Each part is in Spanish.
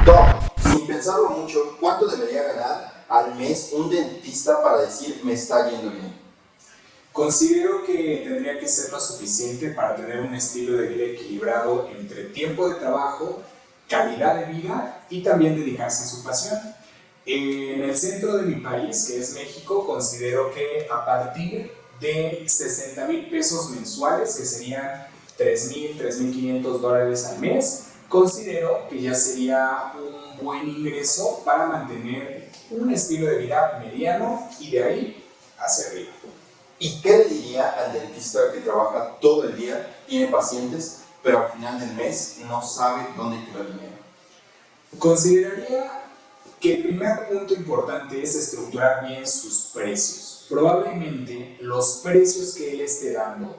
Doc, sin pensarlo mucho, ¿cuánto debería ganar al mes un dentista para decir me está yendo bien? Considero que tendría que ser lo suficiente para tener un estilo de vida equilibrado entre tiempo de trabajo, calidad de vida y también dedicarse a su pasión. En el centro de mi país, que es México, considero que a partir de 60,000 pesos mensuales, que serían 3,000, $3,500 al mes, considero que ya sería un buen ingreso para mantener un estilo de vida mediano y de ahí hacia arriba. ¿Y qué le diría al dentista que trabaja todo el día, tiene pacientes, pero al final del mes no sabe dónde quedó el dinero? Consideraría que el primer punto importante es estructurar bien sus precios. Probablemente los precios que él esté dando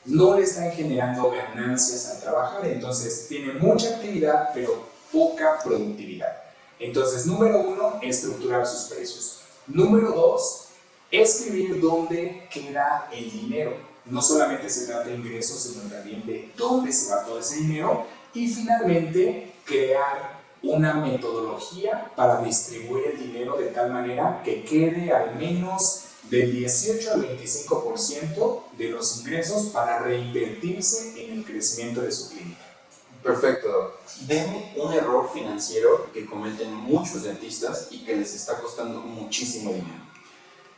no le están generando ganancias al trabajar, entonces tiene mucha actividad pero poca productividad. Entonces, número 1, estructurar sus precios. Número 2, escribir dónde queda el dinero. No solamente se trata de ingresos, sino también de dónde se va todo ese dinero. Y finalmente, crear una metodología para distribuir el dinero de tal manera que quede al menos del 18 al 25% de los ingresos para reinvertirse en el crecimiento de su clínica. Perfecto, Doc. Deme un error financiero que cometen muchos dentistas y que les está costando muchísimo dinero.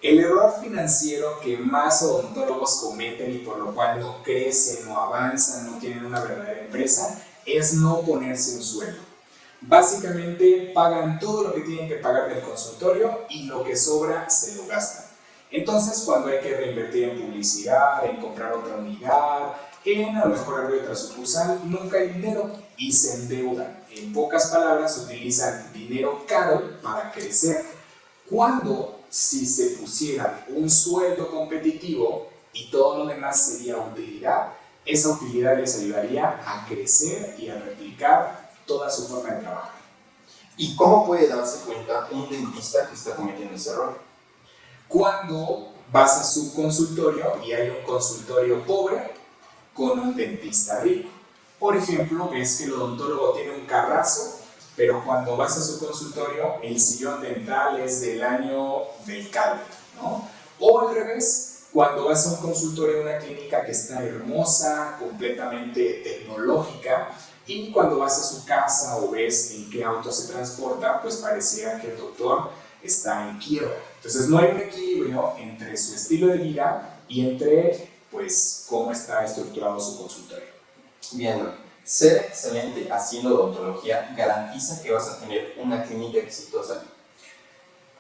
El error financiero que más odontólogos cometen y por lo cual no crecen, no avanzan, no tienen una verdadera empresa, es no ponerse un sueldo. Básicamente pagan todo lo que tienen que pagar del consultorio y lo que sobra se lo gastan. Entonces, cuando hay que reinvertir en publicidad, en comprar otra unidad, en a lo mejor abrir otra sucursal, nunca hay dinero y se endeudan. En pocas palabras, utilizan dinero caro para crecer. Cuando, si se pusiera un sueldo competitivo y todo lo demás sería utilidad, esa utilidad les ayudaría a crecer y a replicar toda su forma de trabajar. ¿Y cómo puede darse cuenta un dentista que está cometiendo ese error? Cuando vas a su consultorio y hay un consultorio pobre con un dentista rico. Por ejemplo, ves que el odontólogo tiene un carrazo, pero cuando vas a su consultorio el sillón dental es del año del caldo, ¿no? O al revés, cuando vas a un consultorio, una clínica que está hermosa, completamente tecnológica, y cuando vas a su casa o ves en qué auto se transporta, pues pareciera que el doctor está en quiebra. Entonces no hay un equilibrio entre su estilo de vida y entre, pues, cómo está estructurado su consultorio. Bien, Doc. Ser excelente haciendo odontología garantiza que vas a tener una clínica exitosa.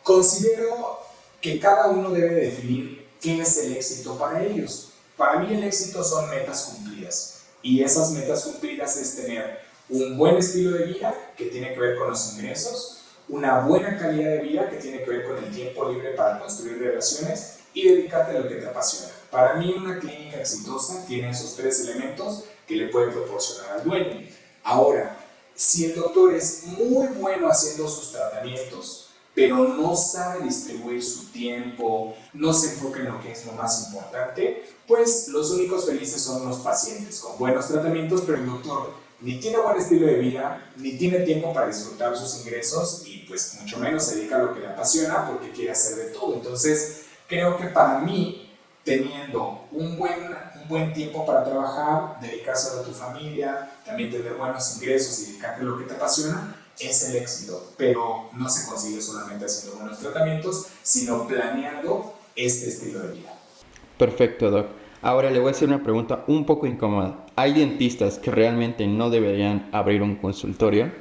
Considero que cada uno debe definir qué es el éxito para ellos. Para mí el éxito son metas cumplidas y esas metas cumplidas es tener un buen estilo de vida que tiene que ver con los ingresos, una buena calidad de vida que tiene que ver con el tiempo libre para construir relaciones y dedicarte a lo que te apasiona. Para mí una clínica exitosa tiene esos 3 elementos que le puede proporcionar al dueño. Ahora, si el doctor es muy bueno haciendo sus tratamientos, pero no sabe distribuir su tiempo, no se enfoca en lo que es lo más importante, pues los únicos felices son los pacientes con buenos tratamientos, pero el doctor ni tiene buen estilo de vida, ni tiene tiempo para disfrutar sus ingresos y pues mucho menos se dedica a lo que le apasiona porque quiere hacer de todo. Entonces, creo que para mí, teniendo un buen tiempo para trabajar, dedicarse a tu familia, también tener buenos ingresos y dedicarte a lo que te apasiona, es el éxito. Pero no se consigue solamente haciendo buenos tratamientos, sino planeando este estilo de vida. Perfecto, Doc. Ahora le voy a hacer una pregunta un poco incómoda. ¿Hay dentistas que realmente no deberían abrir un consultorio?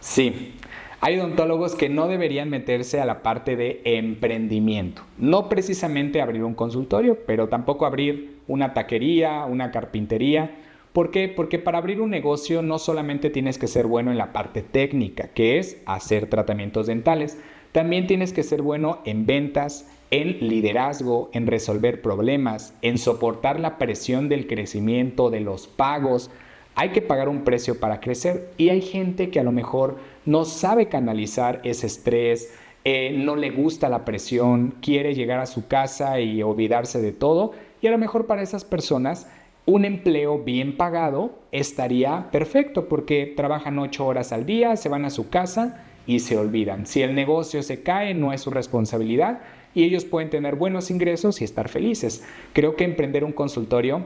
Sí, hay odontólogos que no deberían meterse a la parte de emprendimiento. No precisamente abrir un consultorio, pero tampoco abrir una taquería, una carpintería. ¿Por qué? Porque para abrir un negocio no solamente tienes que ser bueno en la parte técnica, que es hacer tratamientos dentales. También tienes que ser bueno en ventas, en liderazgo, en resolver problemas, en soportar la presión del crecimiento, de los pagos. Hay que pagar un precio para crecer y hay gente que a lo mejor no sabe canalizar ese estrés, no le gusta la presión, quiere llegar a su casa y olvidarse de todo y a lo mejor para esas personas un empleo bien pagado estaría perfecto porque trabajan 8 horas al día, se van a su casa y se olvidan. Si el negocio se cae, no es su responsabilidad y ellos pueden tener buenos ingresos y estar felices. Creo que emprender un consultorio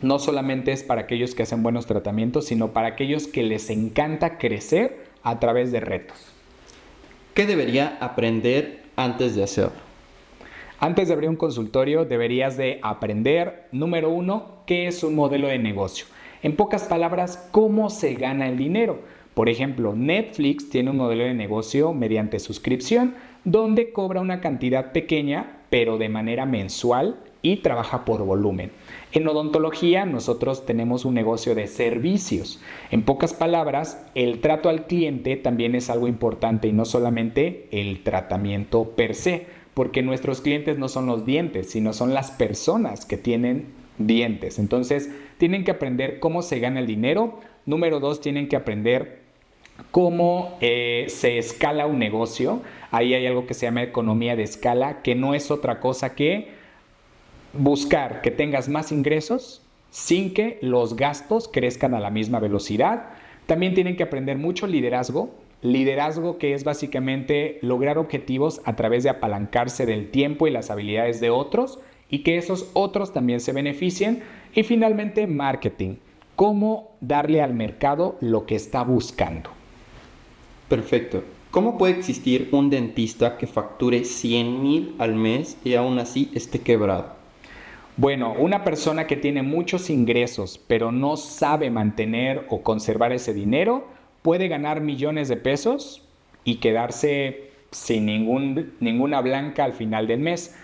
no solamente es para aquellos que hacen buenos tratamientos, sino para aquellos que les encanta crecer a través de retos. ¿Qué debería aprender antes de hacerlo? Antes de abrir un consultorio deberías de aprender, número 1, qué es un modelo de negocio. En pocas palabras, cómo se gana el dinero. Por ejemplo, Netflix tiene un modelo de negocio mediante suscripción donde cobra una cantidad pequeña, pero de manera mensual y trabaja por volumen. En odontología nosotros tenemos un negocio de servicios. En pocas palabras, el trato al cliente también es algo importante y no solamente el tratamiento per se. Porque nuestros clientes no son los dientes, sino son las personas que tienen dientes. Entonces, tienen que aprender cómo se gana el dinero. Número 2, tienen que aprender cómo se escala un negocio. Ahí hay algo que se llama economía de escala, que no es otra cosa que buscar que tengas más ingresos sin que los gastos crezcan a la misma velocidad. También tienen que aprender mucho liderazgo. Liderazgo que es básicamente lograr objetivos a través de apalancarse del tiempo y las habilidades de otros y que esos otros también se beneficien. Y finalmente, marketing. Cómo darle al mercado lo que está buscando. Perfecto. ¿Cómo puede existir un dentista que facture 100,000 al mes y aún así esté quebrado? Bueno, una persona que tiene muchos ingresos pero no sabe mantener o conservar ese dinero puede ganar millones de pesos y quedarse sin ninguna blanca al final del mes.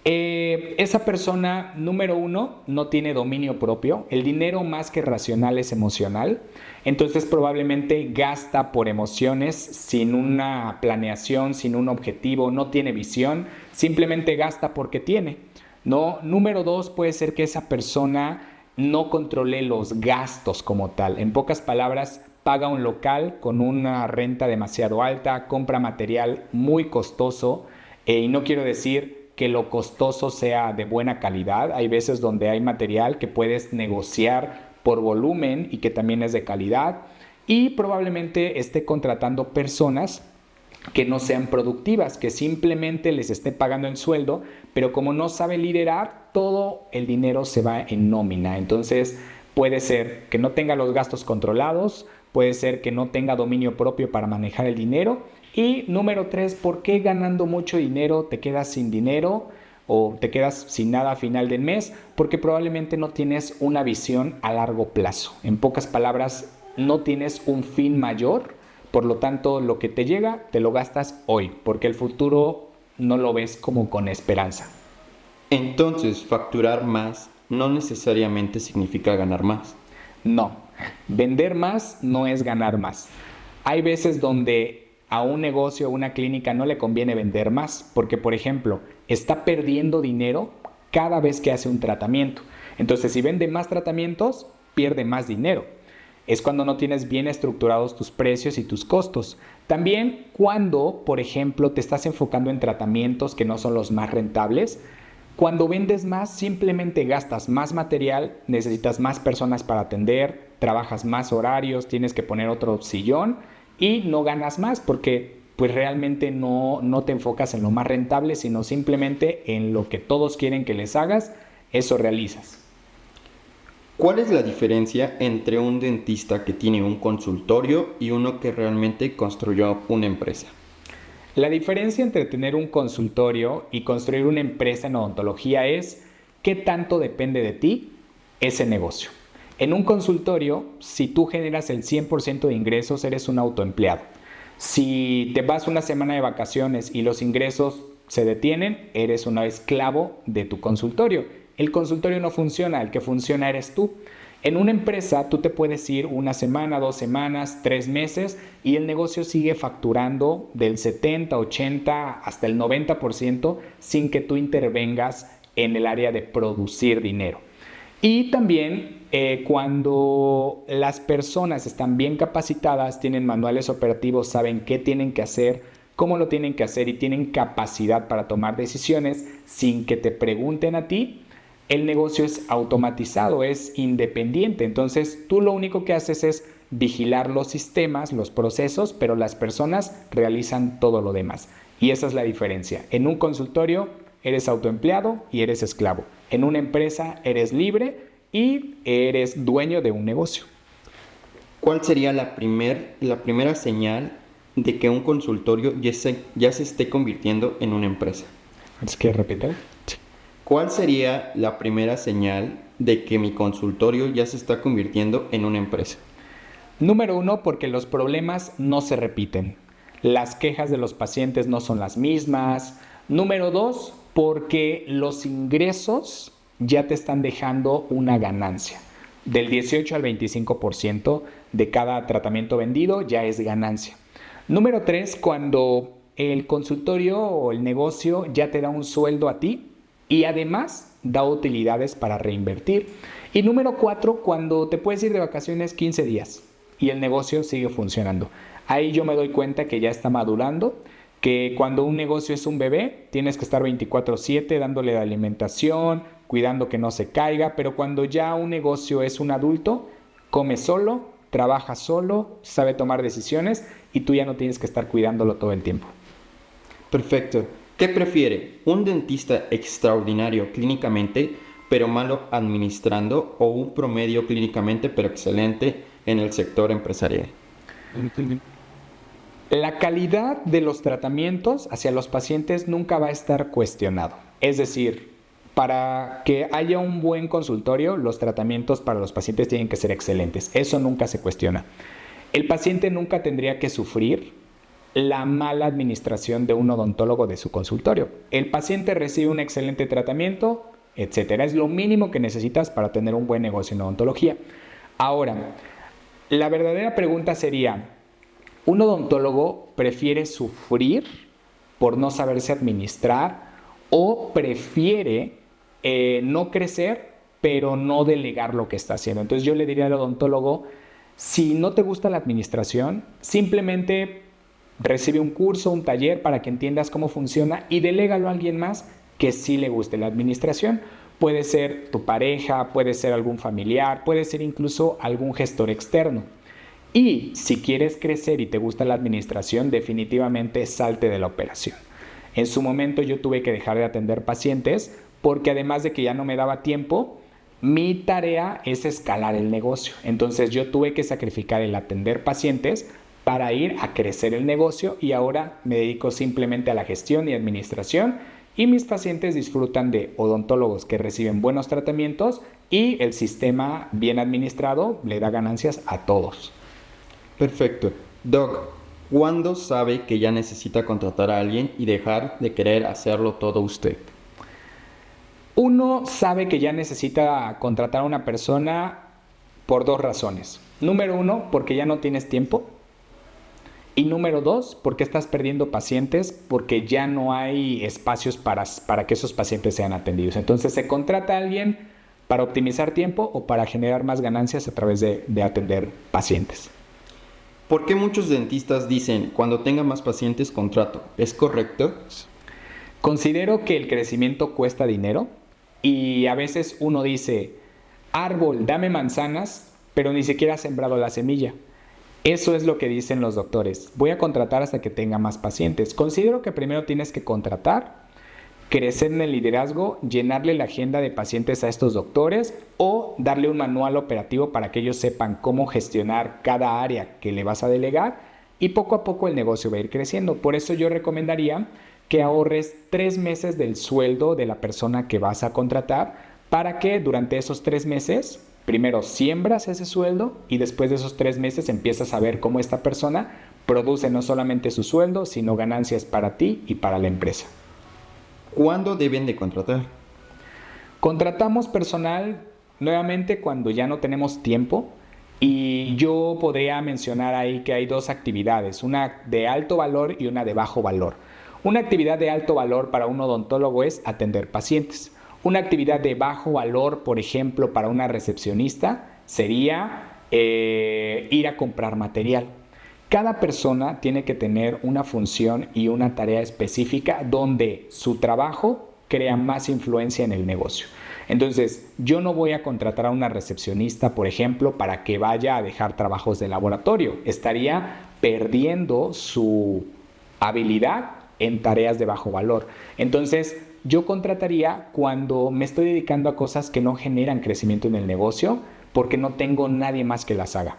Esa persona, número 1, no tiene dominio propio. El dinero más que racional es emocional. Entonces probablemente gasta por emociones, sin una planeación, sin un objetivo, no tiene visión, simplemente gasta porque tiene. ¿No? Número 2, puede ser que esa persona no controle los gastos como tal. En pocas palabras, paga un local con una renta demasiado alta, compra material muy costoso y no quiero decir que lo costoso sea de buena calidad. Hay veces donde hay material que puedes negociar por volumen y que también es de calidad y probablemente esté contratando personas que no sean productivas, que simplemente les esté pagando el sueldo, pero como no sabe liderar, todo el dinero se va en nómina. Entonces puede ser que no tenga los gastos controlados, puede ser que no tenga dominio propio para manejar el dinero. Y número 3, ¿por qué ganando mucho dinero te quedas sin dinero o te quedas sin nada a final del mes? Porque probablemente no tienes una visión a largo plazo. En pocas palabras, no tienes un fin mayor, por lo tanto, lo que te llega, te lo gastas hoy, porque el futuro no lo ves como con esperanza. Entonces, facturar más no necesariamente significa ganar más. No, vender más no es ganar más. Hay veces donde a un negocio o una clínica no le conviene vender más porque, por ejemplo, está perdiendo dinero cada vez que hace un tratamiento. Entonces, si vende más tratamientos, pierde más dinero. Es cuando no tienes bien estructurados tus precios y tus costos. También cuando, por ejemplo, te estás enfocando en tratamientos que no son los más rentables. Cuando vendes más, simplemente gastas más material, necesitas más personas para atender, trabajas más horarios, tienes que poner otro sillón y no ganas más porque pues realmente no te enfocas en lo más rentable, sino simplemente en lo que todos quieren que les hagas, eso realizas. ¿Cuál es la diferencia entre un dentista que tiene un consultorio y uno que realmente construyó una empresa? La diferencia entre tener un consultorio y construir una empresa en odontología es qué tanto depende de ti ese negocio. En un consultorio, si tú generas el 100% de ingresos, eres un autoempleado. Si te vas una semana de vacaciones y los ingresos se detienen, eres un esclavo de tu consultorio. El consultorio no funciona, el que funciona eres tú. En una empresa tú te puedes ir una semana, 2 semanas, 3 meses y el negocio sigue facturando del 70, 80 hasta el 90% sin que tú intervengas en el área de producir dinero. Y también cuando las personas están bien capacitadas, tienen manuales operativos, saben qué tienen que hacer, cómo lo tienen que hacer y tienen capacidad para tomar decisiones sin que te pregunten a ti, El negocio es automatizado, es independiente, entonces tú lo único que haces es vigilar los sistemas, los procesos, pero las personas realizan todo lo demás. Y esa es la diferencia. En un consultorio eres autoempleado y eres esclavo. En una empresa eres libre y eres dueño de un negocio. ¿Cuál sería la primera señal de que un consultorio ya se esté convirtiendo en una empresa? ¿Es que repetir? ¿Cuál sería la primera señal de que mi consultorio ya se está convirtiendo en una empresa? Número 1, porque los problemas no se repiten. Las quejas de los pacientes no son las mismas. Número 2, porque los ingresos ya te están dejando una ganancia. Del 18 al 25% de cada tratamiento vendido ya es ganancia. Número 3, cuando el consultorio o el negocio ya te da un sueldo a ti y además da utilidades para reinvertir. Y número 4, cuando te puedes ir de vacaciones 15 días y el negocio sigue funcionando. Ahí yo me doy cuenta que ya está madurando, que cuando un negocio es un bebé, tienes que estar 24/7 dándole la alimentación, cuidando que no se caiga, pero cuando ya un negocio es un adulto, come solo, trabaja solo, sabe tomar decisiones y tú ya no tienes que estar cuidándolo todo el tiempo. Perfecto. ¿Qué prefiere? ¿Un dentista extraordinario clínicamente, pero malo administrando, o un promedio clínicamente, pero excelente en el sector empresarial? La calidad de los tratamientos hacia los pacientes nunca va a estar cuestionado. Es decir, para que haya un buen consultorio, los tratamientos para los pacientes tienen que ser excelentes. Eso nunca se cuestiona. El paciente nunca tendría que sufrir la mala administración de un odontólogo de su consultorio. El paciente recibe un excelente tratamiento, etcétera. Es lo mínimo que necesitas para tener un buen negocio en odontología. Ahora, la verdadera pregunta sería, ¿un odontólogo prefiere sufrir por no saberse administrar o prefiere no crecer pero no delegar lo que está haciendo? Entonces yo le diría al odontólogo, si no te gusta la administración, simplemente recibe un curso, un taller para que entiendas cómo funciona y delégalo a alguien más que sí le guste la administración. Puede ser tu pareja, puede ser algún familiar, puede ser incluso algún gestor externo. Y si quieres crecer y te gusta la administración, definitivamente salte de la operación. En su momento yo tuve que dejar de atender pacientes porque además de que ya no me daba tiempo, mi tarea es escalar el negocio. Entonces yo tuve que sacrificar el atender pacientes para ir a crecer el negocio y ahora me dedico simplemente a la gestión y administración y mis pacientes disfrutan de odontólogos que reciben buenos tratamientos y el sistema bien administrado le da ganancias a todos. Perfecto. Doc, ¿cuándo sabe que ya necesita contratar a alguien y dejar de querer hacerlo todo usted? Uno sabe que ya necesita contratar a una persona por 2 razones. Número 1, porque ya no tienes tiempo. Y número 2, porque estás perdiendo pacientes, porque ya no hay espacios para que esos pacientes sean atendidos. Entonces se contrata a alguien para optimizar tiempo o para generar más ganancias a través de atender pacientes. ¿Por qué muchos dentistas dicen, cuando tenga más pacientes contrato? ¿Es correcto? Considero que el crecimiento cuesta dinero y a veces uno dice, árbol, dame manzanas, pero ni siquiera ha sembrado la semilla. Eso es lo que dicen los doctores. Voy a contratar hasta que tenga más pacientes. Considero que primero tienes que contratar, crecer en el liderazgo, llenarle la agenda de pacientes a estos doctores o darle un manual operativo para que ellos sepan cómo gestionar cada área que le vas a delegar y poco a poco el negocio va a ir creciendo. Por eso yo recomendaría que ahorres 3 meses del sueldo de la persona que vas a contratar para que durante esos 3 meses primero siembras ese sueldo y después de esos 3 meses empiezas a ver cómo esta persona produce no solamente su sueldo, sino ganancias para ti y para la empresa. ¿Cuándo deben de contratar? Contratamos personal nuevamente cuando ya no tenemos tiempo y yo podría mencionar ahí que hay 2 actividades, una de alto valor y una de bajo valor. Una actividad de alto valor para un odontólogo es atender pacientes. Una actividad de bajo valor, por ejemplo, para una recepcionista sería ir a comprar material. Cada persona tiene que tener una función y una tarea específica donde su trabajo crea más influencia en el negocio. Entonces, yo no voy a contratar a una recepcionista, por ejemplo, para que vaya a dejar trabajos de laboratorio. Estaría perdiendo su habilidad en tareas de bajo valor. Entonces, yo contrataría cuando me estoy dedicando a cosas que no generan crecimiento en el negocio, porque no tengo nadie más que las haga.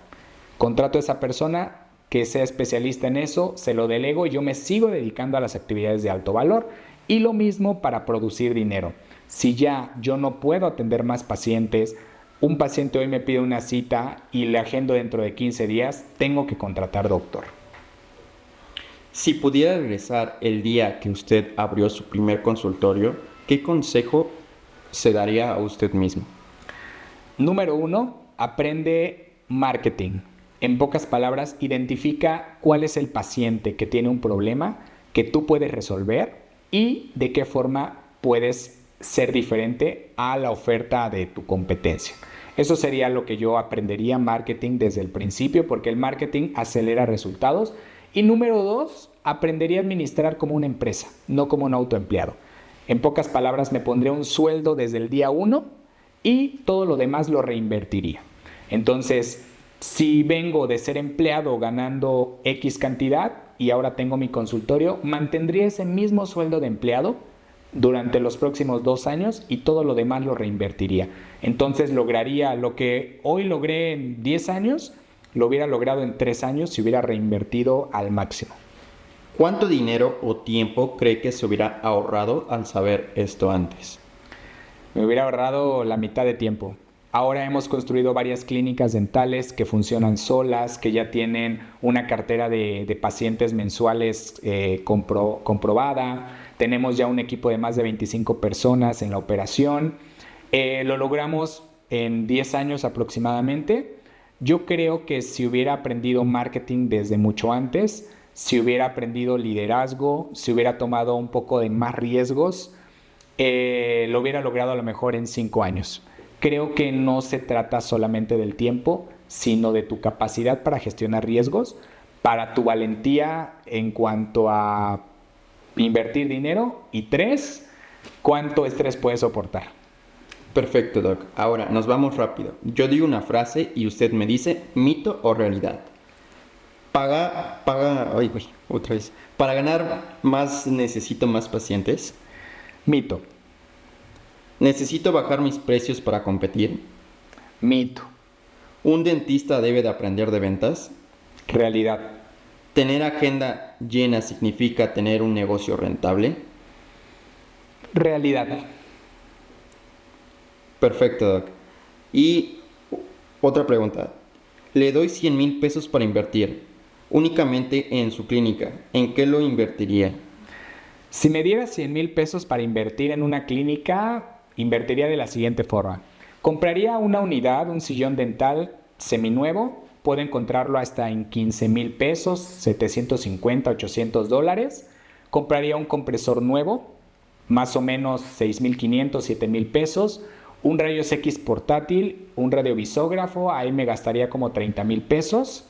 Contrato a esa persona que sea especialista en eso, se lo delego y yo me sigo dedicando a las actividades de alto valor. Y lo mismo para producir dinero. Si ya yo no puedo atender más pacientes, un paciente hoy me pide una cita y le agendo dentro de 15 días, tengo que contratar doctor. Si pudiera regresar el día que usted abrió su primer consultorio, ¿qué consejo se daría a usted mismo? Número 1, aprende marketing. En pocas palabras, identifica cuál es el paciente que tiene un problema que tú puedes resolver y de qué forma puedes ser diferente a la oferta de tu competencia. Eso sería lo que yo aprendería marketing desde el principio, porque el marketing acelera resultados. Y número 2, aprendería a administrar como una empresa, no como un autoempleado. En pocas palabras, me pondría un sueldo desde el día 1 y todo lo demás lo reinvertiría. Entonces, si vengo de ser empleado ganando X cantidad y ahora tengo mi consultorio, mantendría ese mismo sueldo de empleado durante los próximos 2 años y todo lo demás lo reinvertiría. Entonces lograría lo que hoy logré en 10 años, lo hubiera logrado en 3 años si hubiera reinvertido al máximo. ¿Cuánto dinero o tiempo cree que se hubiera ahorrado al saber esto antes? Me hubiera ahorrado la mitad de tiempo. Ahora hemos construido varias clínicas dentales que funcionan solas, que ya tienen una cartera de pacientes mensuales comprobada. Tenemos ya un equipo de más de 25 personas en la operación. Lo logramos en 10 años aproximadamente. Yo creo que si hubiera aprendido marketing desde mucho antes, si hubiera aprendido liderazgo, si hubiera tomado un poco de más riesgos, lo hubiera logrado a lo mejor en 5 años. Creo que no se trata solamente del tiempo, sino de tu capacidad para gestionar riesgos, para tu valentía en cuanto a invertir dinero y 3, cuánto estrés puedes soportar. Perfecto, Doc. Ahora nos vamos rápido. Yo digo una frase y usted me dice mito o realidad. Otra vez. Para ganar más necesito más pacientes. Mito. Necesito bajar mis precios para competir. Mito. Un dentista debe de aprender de ventas. Realidad. Tener agenda llena significa tener un negocio rentable. Realidad. Perfecto, Doc. Y otra pregunta. Le doy 100,000 pesos para invertir únicamente en su clínica. ¿En qué lo invertiría? Si me diera 100,000 pesos para invertir en una clínica, invertiría de la siguiente forma. Compraría una unidad, un sillón dental seminuevo. Puedo encontrarlo hasta en 15,000 pesos, 750, 800 dólares. Compraría un compresor nuevo, más o menos 6,500, 7,000 pesos. Un rayos X portátil, un radiovisógrafo, ahí me gastaría como 30,000 pesos.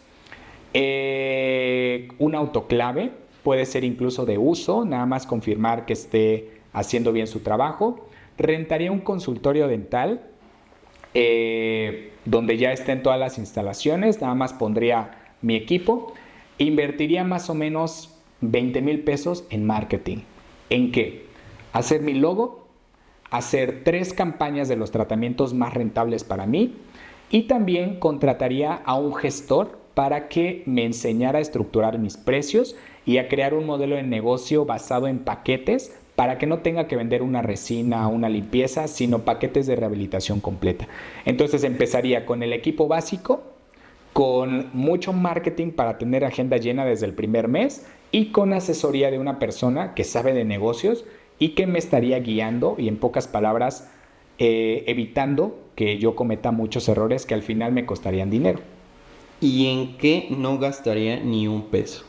Un autoclave, puede ser incluso de uso, nada más confirmar que esté haciendo bien su trabajo. Rentaría un consultorio dental, donde ya estén todas las instalaciones, nada más pondría mi equipo. Invertiría más o menos 20,000 pesos en marketing. ¿En qué? Hacer mi logo, hacer 3 campañas de los tratamientos más rentables para mí y también contrataría a un gestor para que me enseñara a estructurar mis precios y a crear un modelo de negocio basado en paquetes para que no tenga que vender una resina o una limpieza, sino paquetes de rehabilitación completa. Entonces empezaría con el equipo básico, con mucho marketing para tener agenda llena desde el primer mes y con asesoría de una persona que sabe de negocios y que me estaría guiando y en pocas palabras evitando que yo cometa muchos errores que al final me costarían dinero. ¿Y en qué no gastaría ni un peso?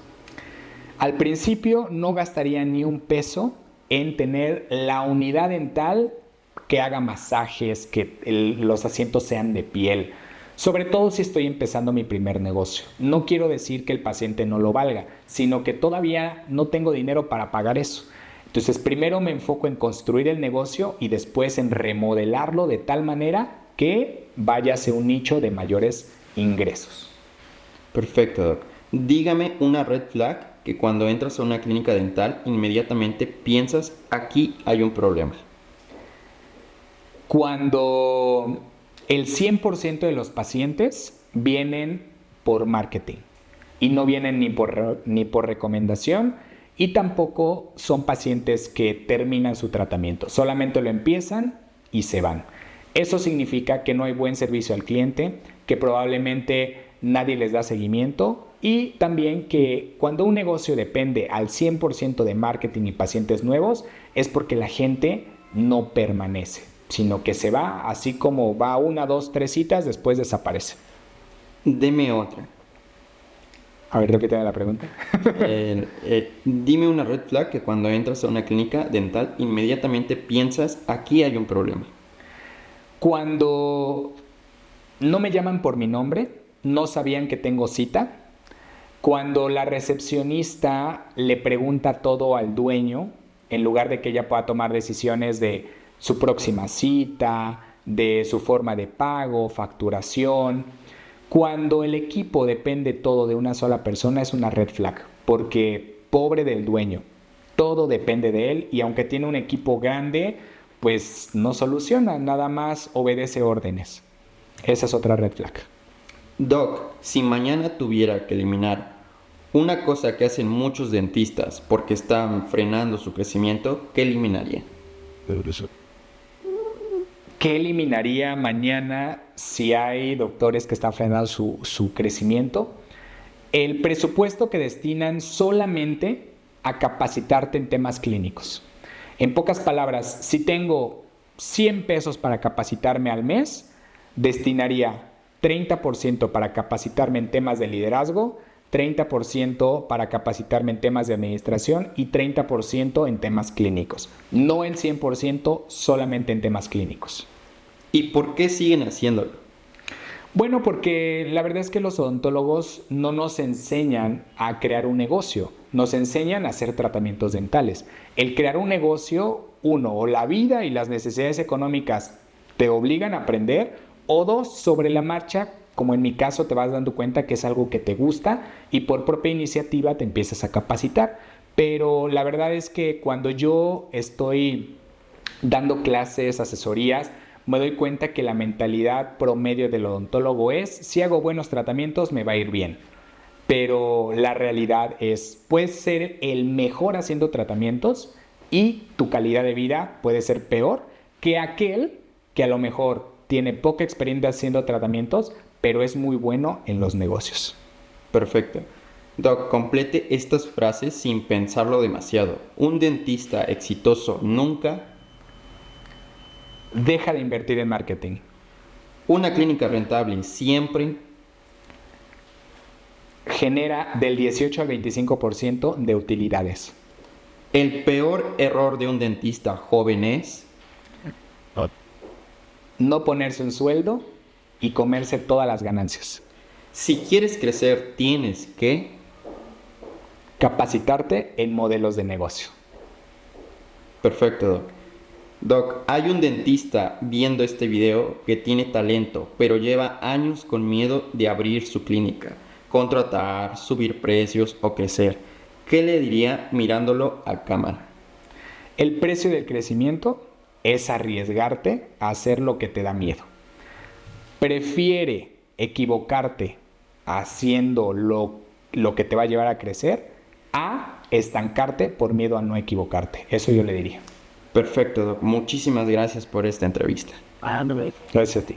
Al principio no gastaría ni un peso en tener la unidad dental que haga masajes, que los asientos sean de piel, sobre todo si estoy empezando mi primer negocio. No quiero decir que el paciente no lo valga, sino que todavía no tengo dinero para pagar eso. Entonces, primero me enfoco en construir el negocio y después en remodelarlo de tal manera que vaya hacia un nicho de mayores ingresos. Perfecto, Doc. Dígame una red flag que cuando entras a una clínica dental inmediatamente piensas, aquí hay un problema. Cuando el 100% de los pacientes vienen por marketing y no vienen ni por recomendación y tampoco son pacientes que terminan su tratamiento, solamente lo empiezan y se van. Eso significa que no hay buen servicio al cliente, que probablemente nadie les da seguimiento y también que cuando un negocio depende al 100% de marketing y pacientes nuevos es porque la gente no permanece, sino que se va, así como va 1, 2, 3 citas, después desaparece. Deme otra. A ver, repíteme la pregunta. Dime una red flag que cuando entras a una clínica dental inmediatamente piensas, aquí hay un problema. Cuando no me llaman por mi nombre, no sabían que tengo cita. Cuando la recepcionista le pregunta todo al dueño, en lugar de que ella pueda tomar decisiones de su próxima cita, de su forma de pago, facturación. Cuando el equipo depende todo de una sola persona es una red flag, porque pobre del dueño, todo depende de él y aunque tiene un equipo grande, pues no soluciona, nada más obedece órdenes. Esa es otra red flag. Doc, si mañana tuviera que eliminar una cosa que hacen muchos dentistas porque están frenando su crecimiento, ¿qué eliminaría? ¿Qué eliminaría mañana si hay doctores que están frenando su crecimiento? El presupuesto que destinan solamente a capacitarte en temas clínicos. En pocas palabras, si tengo 100 pesos para capacitarme al mes, destinaría 30% para capacitarme en temas de liderazgo, 30% para capacitarme en temas de administración y 30% en temas clínicos. No el 100%, solamente en temas clínicos. ¿Y por qué siguen haciéndolo? Bueno, porque la verdad es que los odontólogos no nos enseñan a crear un negocio, nos enseñan a hacer tratamientos dentales. El crear un negocio, uno, o la vida y las necesidades económicas te obligan a aprender, o dos, sobre la marcha, como en mi caso te vas dando cuenta que es algo que te gusta y por propia iniciativa te empiezas a capacitar. Pero la verdad es que cuando yo estoy dando clases, asesorías, me doy cuenta que la mentalidad promedio del odontólogo es, si hago buenos tratamientos me va a ir bien. Pero la realidad es, puedes ser el mejor haciendo tratamientos y tu calidad de vida puede ser peor que aquel que a lo mejor tiene poca experiencia haciendo tratamientos, pero es muy bueno en los negocios. Perfecto. Doc, complete estas frases sin pensarlo demasiado. Un dentista exitoso nunca... Deja de invertir en marketing. Una clínica rentable siempre... Genera del 18 al 25% de utilidades. El peor error de un dentista joven es... No ponerse un sueldo y comerse todas las ganancias. Si quieres crecer, tienes que... Capacitarte en modelos de negocio. Perfecto, Doc. Doc, hay un dentista viendo este video que tiene talento, pero lleva años con miedo de abrir su clínica, contratar, subir precios o crecer. ¿Qué le diría mirándolo a cámara? El precio del crecimiento es arriesgarte a hacer lo que te da miedo. Prefiere equivocarte haciendo lo que te va a llevar a crecer a estancarte por miedo a no equivocarte. Eso yo le diría. Perfecto, Doc. Muchísimas gracias por esta entrevista. Gracias a ti.